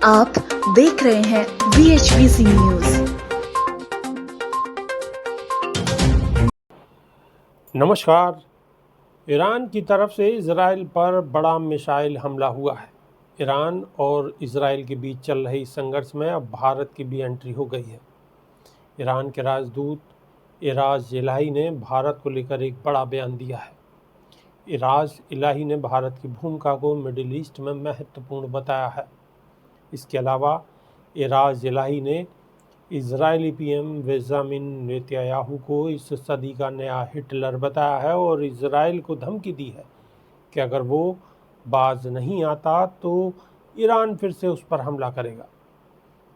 आप देख रहे हैं VHVC न्यूज। नमस्कार। ईरान की तरफ से इजराइल पर बड़ा मिसाइल हमला हुआ है। ईरान और इजराइल के बीच चल रहे संघर्ष में अब भारत की भी एंट्री हो गई है। ईरान के राजदूत एराज इलाही ने भारत को लेकर एक बड़ा बयान दिया है। एराज इलाही ने भारत की भूमिका को मिडिल ईस्ट में महत्वपूर्ण बताया है। इसके अलावा एराज इलाही ने इजरायली पीएम बेंजामिन नेतन्याहू को इस सदी का नया हिटलर बताया है और इजराइल को धमकी दी है कि अगर वो बाज नहीं आता तो ईरान फिर से उस पर हमला करेगा।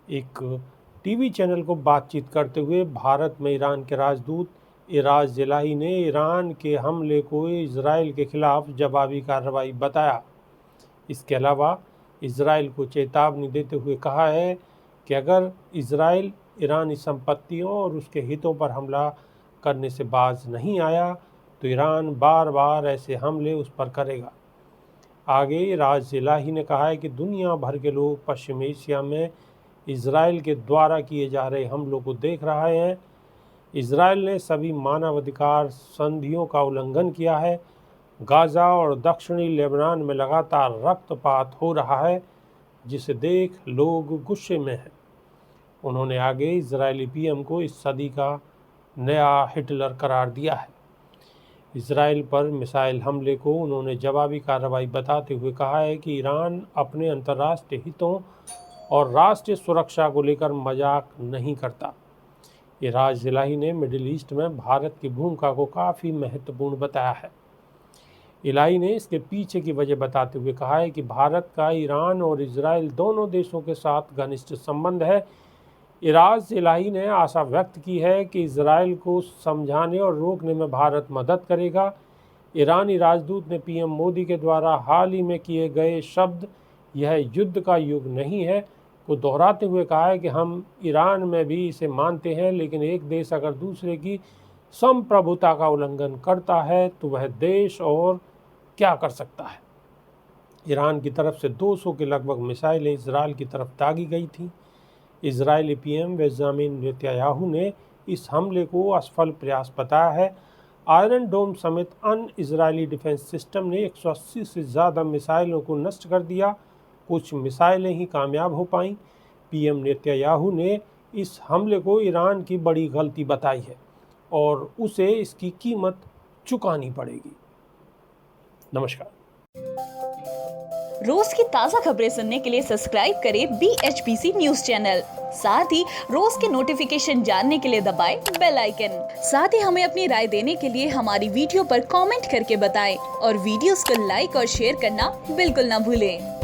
एक टीवी चैनल को बातचीत करते हुए भारत में ईरान के राजदूत एराज इलाही ने ईरान के हमले को इजराइल के खिलाफ जवाबी कार्रवाई बताया। इसके अलावा इजराइल को चेतावनी देते हुए कहा है कि अगर इजराइल ईरानी संपत्तियों और उसके हितों पर हमला करने से बाज नहीं आया तो ईरान बार बार ऐसे हमले उस पर करेगा। आगे राज इलाही ने कहा है कि दुनिया भर के लोग पश्चिम एशिया में इजराइल के द्वारा किए जा रहे हमलों को देख रहे हैं। इजराइल ने सभी मानवाधिकार संधियों का उल्लंघन किया है। गाज़ा और दक्षिणी लेबनान में लगातार रक्तपात हो रहा है, जिसे देख लोग गुस्से में हैं। उन्होंने आगे इजरायली पीएम को इस सदी का नया हिटलर करार दिया है। इजराइल पर मिसाइल हमले को उन्होंने जवाबी कार्रवाई बताते हुए कहा है कि ईरान अपने अंतर्राष्ट्रीय हितों और राष्ट्रीय सुरक्षा को लेकर मजाक नहीं करता। एराज इलाही ने मिडिल ईस्ट में भारत की भूमिका को काफ़ी महत्वपूर्ण बताया है। इलाही ने इसके पीछे की वजह बताते हुए कहा है कि भारत का ईरान और इजराइल दोनों देशों के साथ घनिष्ठ संबंध है। एराज इलाही ने आशा व्यक्त की है कि इजराइल को समझाने और रोकने में भारत मदद करेगा। ईरानी राजदूत ने पीएम मोदी के द्वारा हाल ही में किए गए शब्द "यह युद्ध का युग नहीं है" को दोहराते हुए कहा है कि हम ईरान में भी इसे मानते हैं, लेकिन एक देश अगर दूसरे की संप्रभुता का उल्लंघन करता है तो वह देश और क्या कर सकता है। ईरान की तरफ से 200 के लगभग मिसाइलें इजराइल की तरफ दागी गई थीं। इजरायली पीएम बेंजामिन नेतन्याहू ने इस हमले को असफल प्रयास बताया है। आयरन डोम समेत अन्य इजरायली डिफेंस सिस्टम ने 180 से ज़्यादा मिसाइलों को नष्ट कर दिया। कुछ मिसाइलें ही कामयाब हो पाईं। पीएम नेतन्याहू ने इस हमले को ईरान की बड़ी गलती बताई है और उसे इसकी कीमत चुकानी पड़ेगी। नमस्कार। रोज की ताजा खबरें सुनने के लिए सब्सक्राइब करें BHPC न्यूज चैनल। साथ ही रोज के नोटिफिकेशन जानने के लिए दबाएं बेल आइकन। साथ ही हमें अपनी राय देने के लिए हमारी वीडियो पर कमेंट करके बताएं और वीडियोस को लाइक और शेयर करना बिल्कुल ना भूलें।